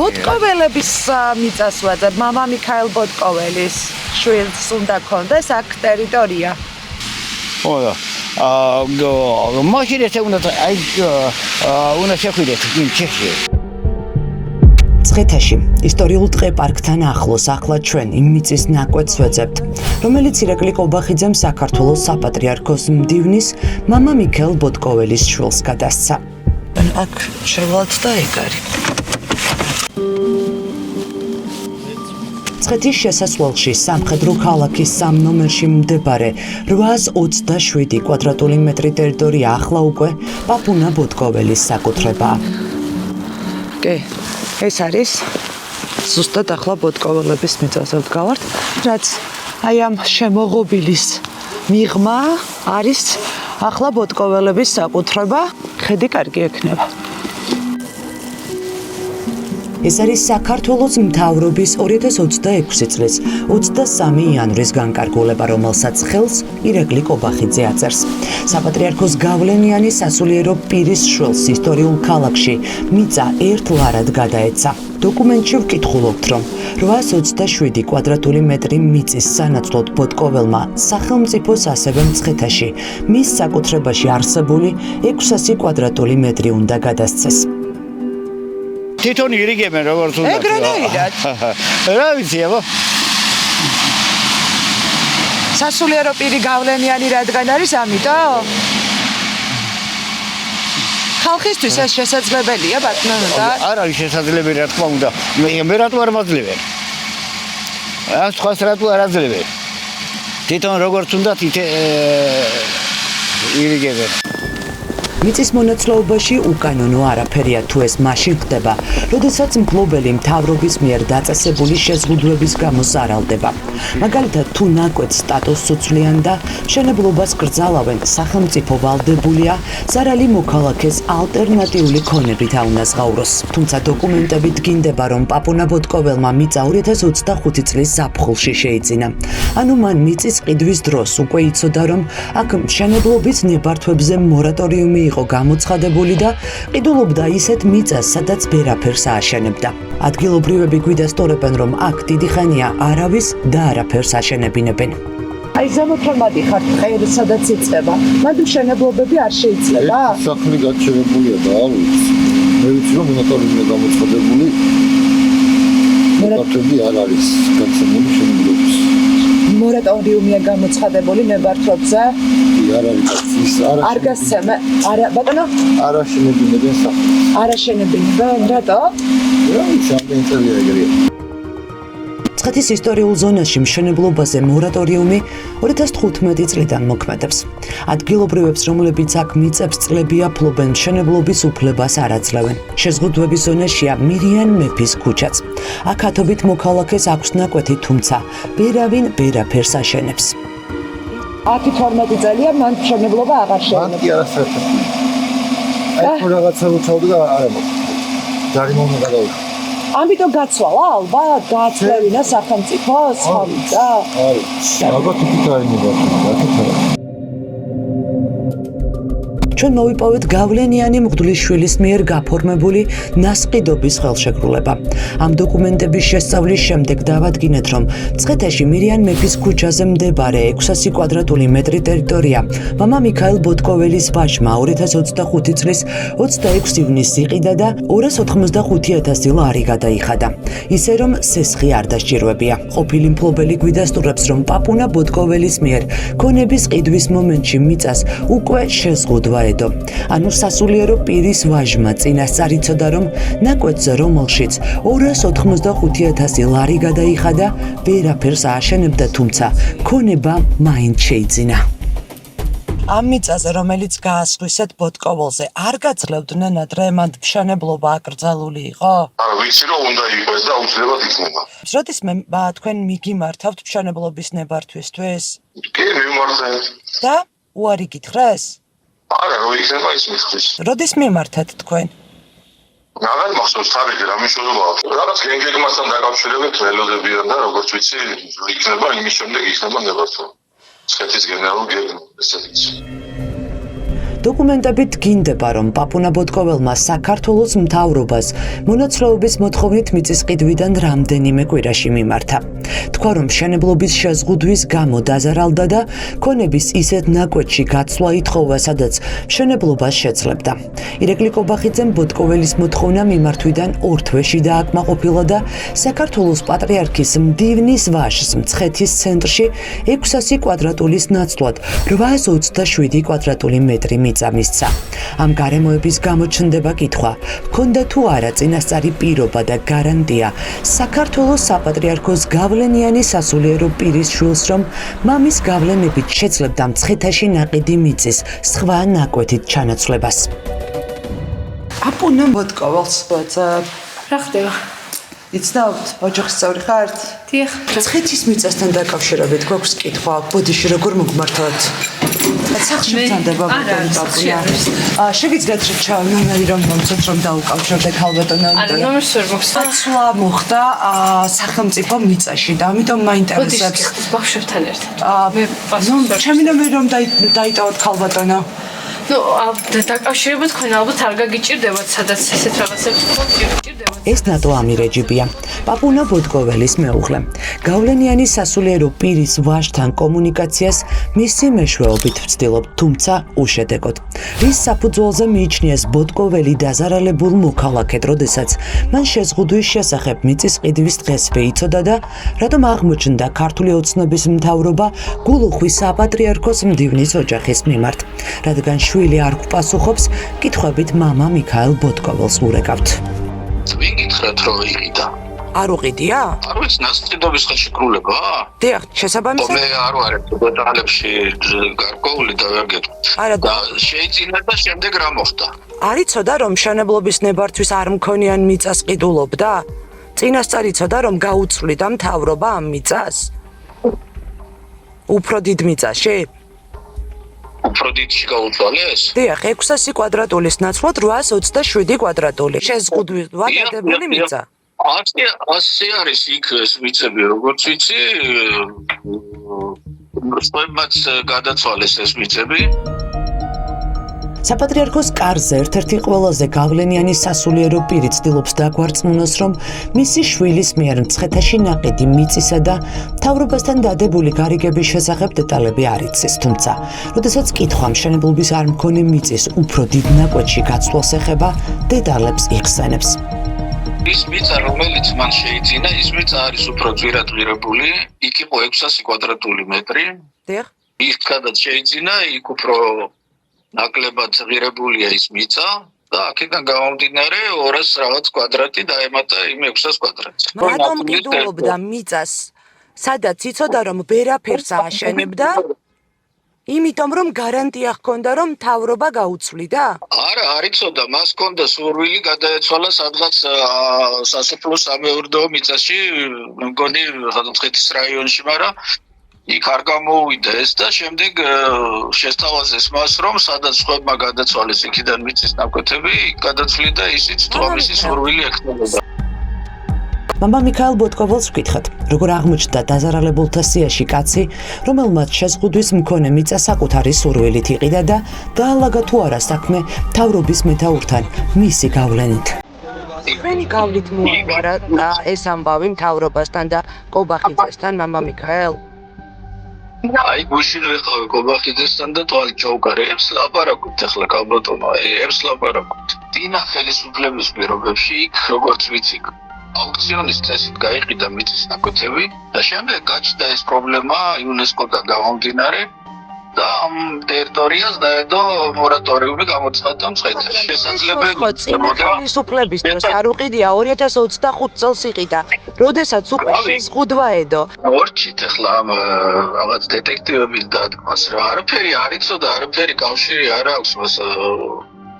ბოტკოველების მიწას ვაძებ, მამა მიქაელ ბოტკოველის შვილს უნდა ქონდეს აქ ტერიტორია. ო, მაშინ ეს უნდა შეხვიდეთ ჩეხში. მცხეთაში ისტორიულ ტყე-პარკთან ახლოს ახლა ჩვენ იმ მიწის ნაკვეთს ვეძებთ, რომელიც ირაკლი კობახიძემ საქართველოს საპატრიარქოს მდივნის მამა მიქაელ ბოტკოველის შვილს გადასცა. აქ შევალთ და ეგ არის. მცხეთის შესასვლელში სამხედრო ქალაქის 3 ნომერში მდებარე 827 კვადრატული მეტრი ტერიტორია ახლა უკვე პაპუნა ბოტკოველის საკუთრებაა. კი, ეს არის ზუსტად ახლა ბოტკოველების მიწაზე ვდგავართ, რაც აი ამ შემოღობილის მიღმა არის ახლა ბოტკოველების საკუთრება, ხედი კარგი ექნება. ეს არის საქართველოს მთავრობის 2026 წლის 23 იანვრის განკარგულება, რომელსაც ხელს ირაკლი კობახიძე აწერს. საპატრიარქოს გავლენიანი სასულიერო პირის შვილს ისტორიულ ქალაქში მიწა ერთ ლარად გადაეცა. დოკუმენტში ვკითხულობთ, რომ 827 კვადრატული მეტრი მიწის სანაცვლოდ ბოტკოველმა სახელმწიფოს ასევე მცხეთაში მის საკუთრებაში არსებული 600 კვადრატული მეტრი უნდა გადასცეს. თვითონ ირიგებენ როგორც უნდა. ეგრენაირად. რა ვიცი, აბა. სასულიერო პირი გავლენიანი რადგან არის, ამიტომ ხალხისთვის ეს შესაძლებელია, ბატონო და არ არის შესაძლებელი, რა თქმა უნდა. მე რატო არ მაძლევენ? სხვას რატო არ აძლევენ? თვითონ როგორც უნდა ირიგებენ. მიწის მონაცვლეობაში უკანონო არაფერია თუ ეს მაშინ ხდება, როდესაც მფლობელი მთავრობის მიერ დაწესებული შეზღუდვების გამო ზარალდება. მაგალითად, თუ ნაკვეთს სტატუსს უცვლიან და მშენებლობას კრძალავენ, სახელმწიფო ვალდებულია ზარალი მოქალაქეს ალტერნატიული ქონებით აუნაზღაუროს. თუმცა დოკუმენტები დგინდება, რომ პაპუნა ბოტკოველმა მიწა 2025 წლის ზაფხულში შეიძინა. ანუ მან მიწის ყიდვის დროს უკვე იცოდა, რომ აქ მშენებლობის ნებართვებზე მორატორიუმი იყო გამოცხადებული და ყიდულობდა ისეთ მიწას, სადაც ვერაფერს ააშენებდა. ადგილობრივები გვიდასტურებენ, რომ აქ დიდი ხანია არავის და არაფერს აშენებინებენ. აი ზემოთ რომ მადიხართ ყეირ, სადაც იწყება. მანდ მშენებლობები არ შეიძლება? სახლი გაჩერებულია და არ ვიცი. მე ვიცი რომ მონატორიუმია გამოცხადებული. მონატორიუმი არ არის გაცემული მშენებლობის. მორატორიუმია გამოცხადებული ნებართვებზე? არ არის ის არ გასცემა. არა, ბატონო? არ აშენებინებენ სახლს. არ აშენებინებენ? რატო? რა ვიცი, ამდენი წელია ეგრეა. მცხეთის ისტორიულ ზონაში მშენებლობაზე მორატორიუმი 2015 წლიდან მოქმედებს. ადგილობრივებს, რომლებიც აქ მიწებს წლები აფლობენ, მშენებლობის უფლებას არ აძლევენ. შეზღუდვების ზონაშია მირიან მეფის ქუჩაც. აქ ათობით მოქალაქეს აქვს ნაკვეთი, თუმცა ვერავინ ვერაფერს აშენებს. 12 წელია მან მშენებლობა აღარ მან შეეძლო. კი არასდროს. აი თუ რაღაცა უჩავდა და არ ამოხდა. ჯარიმო უნდა გადავიხო. ამიტომ გაცვალა ალბათ, გააცლევინა სახელმწიფოს, ხავიცა. არის. ალბათ იქით აინება, რა. ჩვენ მოვიპოვეთ გავლენიანი მღვდლიშვილის მიერ გაფორმებული ნასყიდობის ხელშეკრულება. ამ დოკუმენტების შესწავლის შემდეგ დავადგინეთ, რომ მცხეთაში მირიან მეფის ქუჩაზე მდებარე 600 კვადრატული მეტრი ტერიტორია მამა მიქაელ ბოტკოველის ვაჟმა 2025 წლის 26 ივნისს იყიდა და 285,000 ლარი გადაიხადა. ისე რომ სესხი არ დასჭირვებია. ყოფილი მფლობელი გვიდასტურებს, რომ პაპუნა ბოტკოველის მიერ ქონების ყიდვის მომენტში მიწას უკვე შეზღუდვა ანუ სასულიერო პირის ვაჟმა წინასწარ იცოდა, რომ ნაკვეთზე, რომელშიც 285,000 ლარი გადაიხადა, ვერაფერს ააშენებდა, თუმცა ქონება მაინც შეიძინა. ამ მიწაზე, რომელიც გაასხვისეთ ბოტკოველზე, არ გაძლევდნენ ადრე მან მშენებლობა აკრძალული იყო? არა, ვიცი რომ უნდა იყოს და უცლებად იქნება. როდის მე თქვენ მიგიმართავთ მშენებლობის ნებართვისთვის? კი, მიმართავ. და უარი გითხრეს? არა, რო იქნება ის მისთვის. როდის მიმართეთ თქვენ? აღარ მახსოვს თარიღი, რა მნიშვნელობა აქვს. რაღაც გენგეგმასთან დაკავშირებით ველოდებიან და როგორც ვიცი, იქნება იმის შემდეგ იქნება ნებართვა. მცხეთის გენერალურ გეგმა, ესეც. დოკუმენტებით გინდება, რომ პაპუნა ბოტკოველმა საქართველოს მთავრობას მონაცვლეობის მოთხოვნით მიწის ყიდვიდან რამდენიმე კვირაში მიმართა. თქვა, რომ მშენებლობის შეზღუდვის გამო დაზარალდა და ქონების ისეთ ნაკვეთში გაცვლა ითხოვა, სადაც მშენებლობას შეძლებდა. ირაკლი კობახიძემ ბოტკოველის მოთხოვნა მიმართვიდან 2 თვეში დააკმაყოფილა და საქართველოს პატრიარქის მდივნის ვაშს მცხეთის ცენტრში 600 კვადრატულის ნაცვლად 827 კვადრატული მეტრი მიწა მისცა. ამ გარემოების გამო ჩნდება კითხვა, ჰქონდა თუ არა წინასწარი პირობა და გარანტია საქართველოს საპატრიარქოს გავლენიანი სასულიერო პირის შვილს, რომ მამის გავლენებით შეძლებდა მცხეთაში ნაყიდი მიწის სხვა ნაკვეთით ჩანაცვლებას. პაპუნა ბოტკოველს ვეძებ. რა ხდება? იცნობთ, ოჯახის წევრი ხართ? დიახ. მცხეთის მიწასთან დაკავშირებით გვაქვს კითხვა, ბოდიში როგორ მოგმართოთ? სახლში ბრძანდება პაპუნა. შეგიძლიათ ჩავნანარი რომ მომწონთ რომ დაუკავშირდეთ ალბათონა. არა, ნომერს ვერ მოგცვა. ცვლა მოხდა სახელმწიფო მიწაში და ამიტომ მაინტერესებს. ბავშვებთან ერთად. მე ჩემი ნომერი რომ დაიტოვოთ ხალბატონო. ნუ დაკავშირებად თქვენ ალბათ არ გაგიჭირდებათ, სადაც ესეთ რაღაცებს გიჭირდებათ. ეს ნატო ამირეჯიბია, პაპუნა ბოტკოველის მეუღლე. გავლენიანი სასულიერო პირის ვაჟთან კომუნიკაციას მისი მეშვეობით ვცდილობ, თუმცა უშედეგოდ. რის საფუძველზე მიიჩნიეს ბოტკოველი დაზარალებულ მოქალაქედ, როდესაც მან შეზღუდვის შესახებ მიწის ყიდვის დღესვე იცოდა და რატომ აღმოჩნდა ქართული ოცნების მთავრობა გულუხვის საპატრიარქოს მდივნის ოჯახის მიმართ. რადგან შვილი არ გვპასუხობს, კითხვებით მამა მიქაელ ბოტკოველს ურეკავთ. ვინ გითხრათ რომ იყიდა? არ უყიდია? არ ვიცი, ნასწრდობის ხელშეკრულება? დიახ, შესაბამისად. მე არ ვარ დეტალებში გარკვეული და ვერ გეტყვი. არა, და შეიძინა და შემდეგ რა მოხდა? არ იცოდა რომ მშენებლობის ნებართვის არ მქონიან მიწას ყიდულობდა? წინასწარ იცოდა რომ გაუცვლიდა მთავრობა ამ მიწას? უფრო დიდ მიწაში? უფრო დიდში გაუცვალეს? დიახ, 600 კვადრატულის ნაცვლად 827 კვადრატული. შეზღუდვა დადებული მიწა. ასე არის იქ ეს მიწები, როგორც ვიცი, სწორებაც გადაცვალეს ეს მიწები. საპატრიარქოს კარზე ერთ-ერთი ყველაზე გავლენიანი სასულიერო პირი ცდილობს დაგვარწმუნოს, რომ მისი შვილის მიერ მცხეთაში ნაყიდი მიწისა და მთავრობასთან დადებული გარიგების შესახებ დეტალები არ იცის, თუმცა, როდესაც კითხვა მშენებლობის არ მქონე მიწის უფრო დიდ ნაკვეთში გაცვლას ეხება, დეტალებს იხსენებს. ის მიწა, რომელიც მან შეიძინა, ის მიწა არის უფრო ძვირადღირებული, იქ იყო 600 კვადრატული მეტრი. დიახ. იქ სადაც შეიძინა, იქ უფრო ნაკლებად ღირებულია ის მიწა და აქედან გამომდინარე 200 რაღაც კვადრატი დაემატა იმ 600 კვადრატს. რატომ ყიდულობდა მიწას? სადაც იცოდა რომ ვერაფერს ააშენებდა? იმიტომ რომ გარანტია ჰქონდა რომ მთავრობა გაუცვლიდა? არა, არ იცოდა, მას ჰქონდა სურვილი გადაეცვალა სადღაც სასოფლო-სამეურნეო მიწაში, მგონი მცხეთის რაიონში, მაგრამ იქ არ გამოუვიდა ეს და შემდეგ შესთავაზეს მას, რომ სადაც სხვებმა გადაცვალეს იქიდან მიწის ნაკვეთები, გადაცვლიდა ისიც, თუ მისი სურვილი ექნებოდა. მამა მიქაელ ბოტკოველს ვკითხეთ, როგორ აღმოჩნდა დაზარალებულთა სიაში კაცი, რომელმაც შეზღუდვის მქონე მიწა საკუთარი სურვილით იყიდა და დაალაგა თუ არა საქმე მთავრობის მეთაურთან მისი გავლენით. თქვენი გავლით მოაგვარა ეს ამბავი მთავრობასთან და კობახიძესთან, მამა მიქაელ? აი, გუშინ ვიყავი კობახიძესთან და თვალით ჩაუკარე, ებს ლაპარაკობთ ახლა კალბატონო, ებს ლაპარაკობთ. დინა ხელისუფლების პირობებში იქ, როგორც ვიცი, აუქციონის წესით გაიყიდა მიწის ნაკვეთები და შემდეგ გაჩნდა ეს პრობლემა იუნესკოდან გამომდინარე და ამ ტერიტორიას დაედო მორატორიუმი გამოცხადდა მცხეთაში. შესაძლებელია ხელისუფლების დროს არ უყიდია 2025 წელს იყიდა, როდესაც უკვე შეზღუდვა εδო. ორჩით ახლა ამ რაღაც დეტექტივების დადგმას რა, არაფერი არ იცოდა, არაფერი კავშირი არ აქვს მას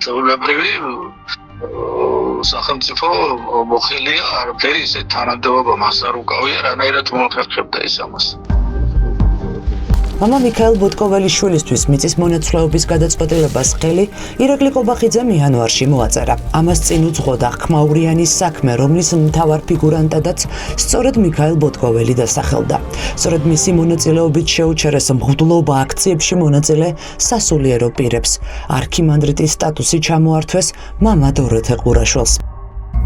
ჩვეულებრივი სახელმწიფო მოხელია, არაფერი ისე თანამდებობა მას არ უკავია, რანაირად მოახერხებდა ის ამას. მამა მიქაელ ბოტკოველიშვილისთვის მიწის მონაცვლეობის გადაწყვეტილებას ხელი ირაკლი ყობახიძემ იანვარში მოაწერა. ამას წინ უძღოდა ხმაურიანის საქმე, რომლის მთავარ ფიგურანტადაც სწორედ მიქაელ ბოტკოველი დასახელდა. სწორედ მისი მონაწილეობით შეუჩერეს მღვდლობა აქციებში მონაწილე სასულიერო პირებს. არქიმანდრიტის სტატუსი ჩამოართვეს მამა დოროთე ყურაშვილს.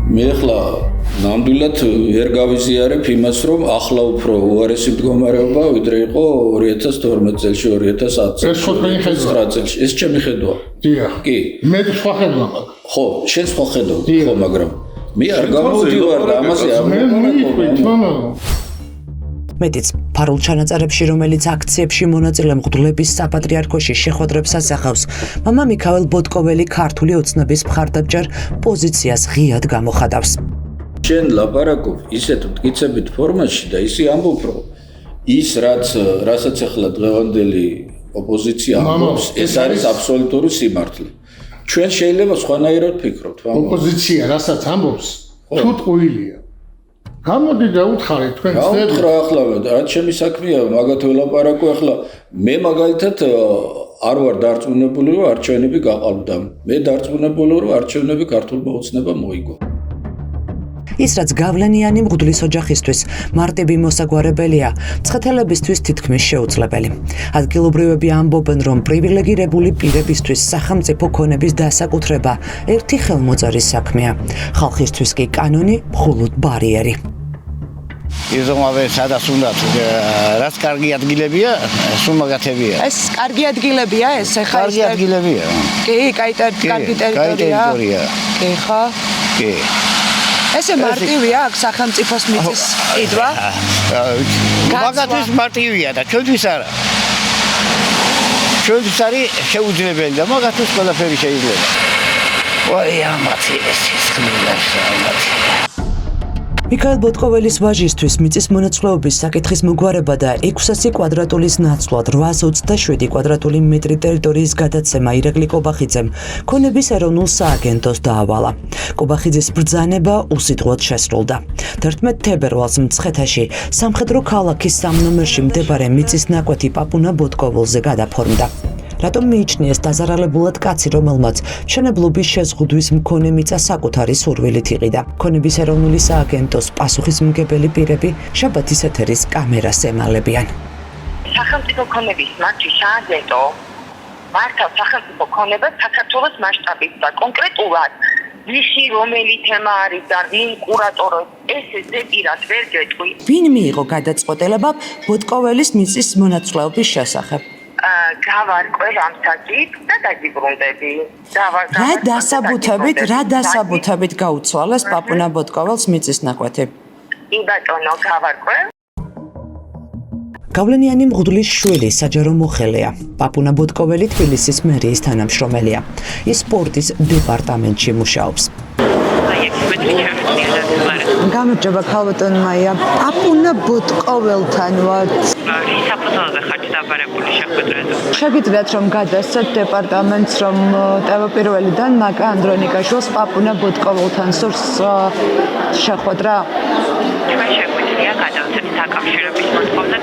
მე ახლა ნამდვილად ვერ გავიზიარებ იმას, რომ ახლა უფრო უარესი მდგომარეობა ვიდრე იყო 2012 წელში, 2010 წელში. ეს თქვენი ხედვა წელში. ეს ჩემი ხედვა. დიახ. კი. მე სხვა ხედვა მაქვს. ხო, შენ სხვა ხედვა, ხო, მაგრამ მე არ გამოვდივარ და ამაზე არ მოვიყვით. მეტიც ფარულ ჩანაწერებში, რომელიც აქციებში მონაწილე მღვდლების საპატრიარქოში შეხვედრებს ასახავს, მამა მიქაელ ბოტკოველი ქართული ოცნების მხარდამჭერ პოზიციას ღიად გამოხატავს. შენ ლაპარაკობ ისეთ მტკიცებით ფორმაში და ისი ამბობ, რომ ის რასაც ახლა დღევანდელი ოპოზიცია ამბობს, ეს არის აბსოლუტური სიმართლე. ჩვენ შეიძლება სხვანაირად ვფიქრობთ, ოპოზიცია რასაც ამბობს, თუ ტყუილია. გამოდი და უთხარი თქვენ ცდები. უთხრა ახლა, რაც ჩემი საქმეა, მაგათ ველაპარაკო ახლა. მე მაგალითად არ ვარ დარწმუნებული, რომ არჩევნები გაყალბდა. მე დარწმუნებული რომ არჩევნები ქართულმა ოცნებამ მოიგო. ის რაც გავლენიანი მღვდლის ოჯახისთვის მარტივი მოსაგვარებელია, მცხეთელებისთვის თითქმის შეუძლებელი. ადგილობრივები ამბობენ, რომ პრივილეგირებული პირებისთვის სახელმწიფო ქონების დასაკუთრება ერთი ხელმოწერის საქმეა. ხალხისთვის კი კანონი მხოლოდ ბარიერი. იზომავე სადაც უნდა რაც კარგი ადგილებია, სულ მაგათებია. ეს კარგი ადგილებია ეს ეხლა კარგი ადგილებია. კი, კარგი ტერიტორია. კი, ხო? კი. ესე მარტივია აქ სახელმწიფოს მიწის ყიდვა? მაგათთვის მარტივია და ჩვენთვის არა. ჩვენთვის არის შეუძლებელი და მაგათთვის ყველაფერი შეიძლება. ვაი, ამათი ეს ხმილაშამათი. მიქაელ ბოტკოველის ვაჟისთვის მიწის მონაცვლეობის საკითხის მოგვარება და 600 კვადრატულის ნაცვლად 827 კვადრატული მეტრი ტერიტორიის გადაცემა ირაკლი ყობახიძემ ქონების ეროვნულ სააგენტოს დაავალა. ყობახიძის ბრძანება უსიტყვოდ შესრულდა. 11 თებერვალს მცხეთაში სამხედრო ქალაქის 3 ნომერში მდებარე მიწის ნაკვეთი პაპუნა ბოტკოველზე გადაფორმდა. რატომ მიიჩნიეს დაზარალებულად კაცი, რომელმაც მშენებლობის შეზღუდვის მქონე მიწა საკუთარი სურვილით იყიდა. ქონების ეროვნული სააგენტოს პასუხისმგებელი პირები შაბათის ეთერის კამერას ემალებიან. სახელმწიფო ქონების მარჩი სააგენტო მართავს სახელმწიფო ქონებას საქართველოს მასშტაბით და კონკრეტულად ვისი რომელი თემა არის და ვინ კურატორობს ესე ზეპირად ვერ გეტყვი. ვინ მიიღო გადაწყვეტილება ბოტკოველის მიწის მონაცვლეობის შესახებ? გავარკვევ ამ საკითხს და დაგიბრუნდები. რა დასაბუთებით გაუცვალეს პაპუნა ბოტკოველს მიწის ნაკვეთი? კი ბატონო, გავარკვევ. გავლენიანი მღვდლის შვილი საჯარო მოხელეა. პაპუნა ბოტკოველი თბილისის მერიის თანამშრომელია. ის სპორტის დეპარტამენტში მუშაობს. გამარჯობა ქალბატონ მაია. პაპუნა ბოტკოველთან ვარ. საფუძველზე ხართ დაბარებული შეხვედრაზე. შეგიძლიათ რომ გადასცეთ დეპარტამენტს, რომ პირველიდან მაკა ანდრონიკაშვილს პაპუნა ბოტკოველთან სურს შეხვედრა? ჩვენ შეგვიძლია გადავწყვეტ საკავშირების მოთხოვნა.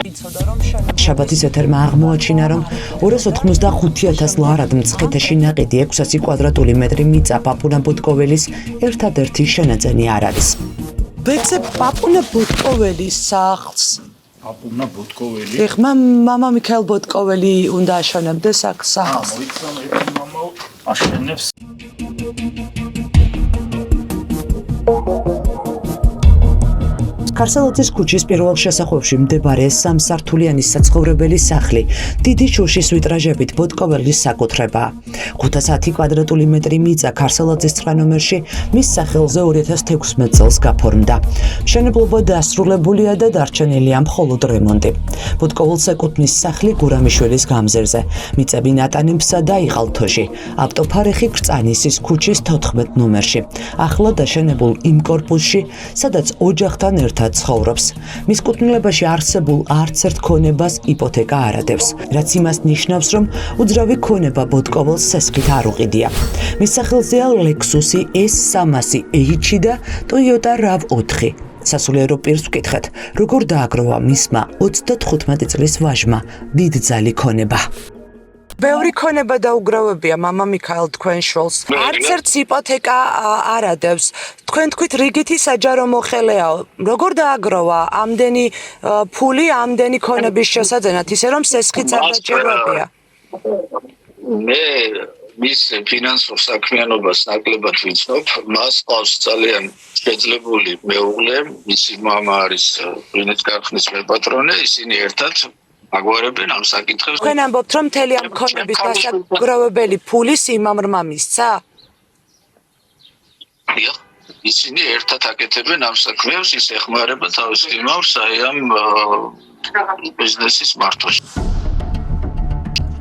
შაბათის ეთერმა აღმოაჩინა, რომ 285,000 ლარად მცხეთაში ნაყიდი 600 კვადრატული მეტრი მიწა პაპუნა ბოტკოველის ერთადერთი შენაძენი არ არის. ვეცე პაპუნა ბოტკოველის სახლს. პაპუნა ბოტკოველი. ეხლა მამა მიქაელ ბოტკოველი უნდა აშენებდეს აქ სახლს. მოიწონე მამა აშენებს. ქარსელოძის ქუჩის პირველ შესახვევში მდებარე სამსართულიანი საცხოვრებელი სახლი დიდი შუშის ვიტრაჟებით ბოტკოველის საკუთრებაა. 510 კვადრატული მეტრი მიწა ქარსელოძის 9 ნომერში მის სახელზე 2016 წელს გაფორმდა. მშენებლობა დასრულებულია და დარჩენილია მხოლოდ რემონტი. ბოტკოველს ეკუთვნის სახლი გურამიშვილის გამზერზე, მიწები ნატანებსა და იყალთოში, ავტოფარეხი კრწანისის ქუჩის 14 ნომერში, ახლა დაშენებულ იმ კორპუსში, სადაც ოჯახთან ერთად ცხოვრობს. მის კუთვნილებაში არსებულ არც ერთ ქონებას იპოთეკა არ ადევს, რაც იმას ნიშნავს, რომ უძრავი ქონება ბოტკოველს სესხით არ უყიდია. მის სახელზეა ლექსუსი S300H და Toyota RAV4. სასულიერო პირს ვკითხეთ, როგორ დააგროვა მისმა 35 წლის ვაჟმა დიდძალი ქონება. ბევრი ქონება დაუგროვებია მამა მიქაელ თქვენ შვილს. არც ერთ იპოთეკა არ ადევს. თქვენ თქვით რიგითი საჯარო მოხელეაო. როგორ დააგროვა ამდენი ფული ამდენი ქონების შესაძენად, ისე რომ სესხიც არ დაჭიროებია? მე მის ფინანსურ საქმიანობას ნაკლებად ვიცნობ, მას ყავს ძალიან შეძლებული მეუღლე, მისი მამა არის ღვინით ქარხნის მეპატრონე, ისინი ერთად აგვარებენ ამ საკითხებს. თქვენ ამბობთ, რომ მთელი ამ ქონების დასაგროვებელი ფული სიმამრმა მისცა? დიახ, ისინი ერთად აკეთებენ ამ საქმეებს, ის ეხმარება თავის იმავს აი ამ ბიზნესის მართვას.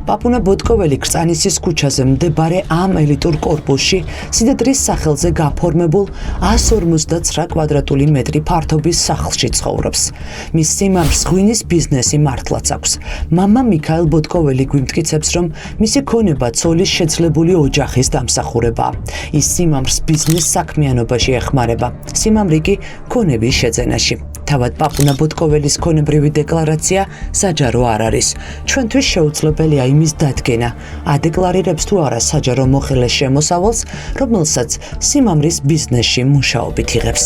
პაპუნა ბოტკოველი კრწანისის ქუჩაზე მდებარე ამ ელიტურ კორპუსში სიდიდრის სახელზე გაფორმებულ 159 კვადრატული მეტრი ფართობის სახლში ცხოვრობს. მის სიმამრს ღვინის ბიზნესი მართლაც აქვს. მამა მიქაელ ბოტკოველი გვიმტკიცებს, რომ მისი ქონება ცოლის შეძლებული ოჯახის დამსახურებაა. ის სიმამრს ბიზნეს საქმიანობაში ეხმარება, სიმამრი კი ქონების შეძენაში. თავად პაპუნა ბოტკოველის ქონებრივი დეკლარაცია საჯარო არ არის. ჩვენთვის შეუძლებელია იმის დადგენა, ადეკლარირებს თუ არა საჯარო მოხელეს შემოსავალს, რომელსაც სიმამრის ბიზნესში მუშაობით იღებს.